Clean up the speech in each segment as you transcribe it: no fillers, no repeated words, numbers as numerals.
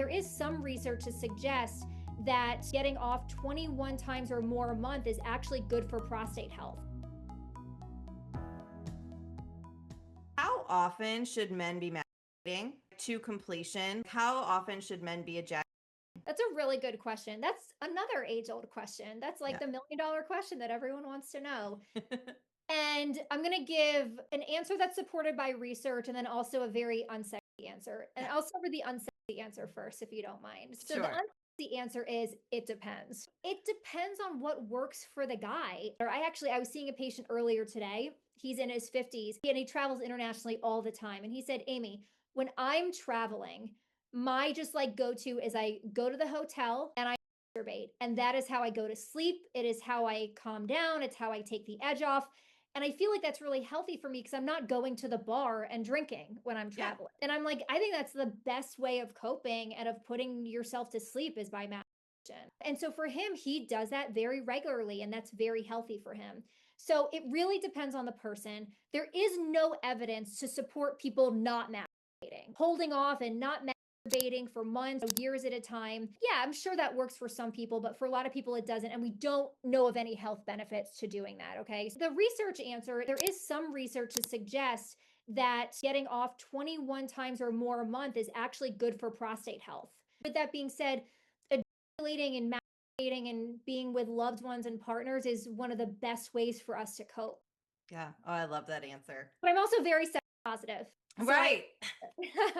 There is some research to suggest that getting off 21 times or more a month is actually good for prostate health. How often should men be masturbating to completion? How often should men be ejaculating? That's a really good question. That's another age-old question. That's like Yeah. the $1 million question that everyone wants to know. And I'm going to give an answer that's supported by research and then also a very unsexy answer. And Yeah. I'll start with the unsexy answer first, if you don't mind. So the Sure. unsexy answer is it depends. It depends on what works for the guy. Or I was seeing a patient earlier today. He's in his 50s and he travels internationally all the time. And he said, Amy, when I'm traveling, my just like go-to is I go to the hotel and I masturbate. And that is how I go to sleep. It is how I calm down. It's how I take the edge off. And I feel like that's really healthy for me because I'm not going to the bar and drinking when I'm Yeah. traveling. And I'm like, I think that's the best way of coping and of putting yourself to sleep is by masturbation. And so for him, he does that very regularly, and that's very healthy for him. So it really depends on the person. There is no evidence to support people not masturbating, holding off and not masturbating for months, years at a time. Yeah, I'm sure that works for some people, but for a lot of people it doesn't. And we don't know of any health benefits to doing that. Okay. So the research answer, there is some research to suggest that getting off 21 times or more a month is actually good for prostate health. With that being said, ejaculating and masturbating and being with loved ones and partners is one of the best ways for us to cope. Yeah. Oh, I love that answer. But I'm also very sex positive. Right.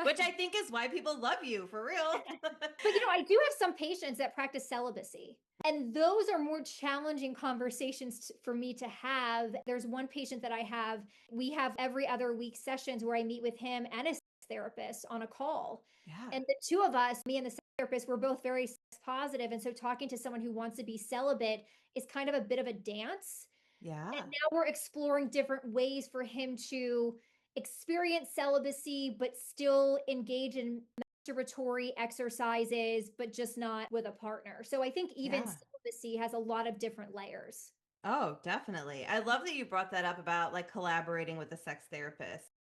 Which I think is why people love you, for real. But I do have some patients that practice celibacy. And those are more challenging conversations for me to have. There's one patient that I have, we have every other week sessions where I meet with him and a sex therapist on a call. Yeah. And the two of us, me and the sex therapist, we're both very sex positive. And so talking to someone who wants to be celibate is kind of a bit of a dance. Yeah. And now we're exploring different ways for him to experience celibacy, but still engage in masturbatory exercises, but just not with a partner. So I think even Yeah. celibacy has a lot of different layers. Oh, definitely. I love that you brought that up about like collaborating with a sex therapist.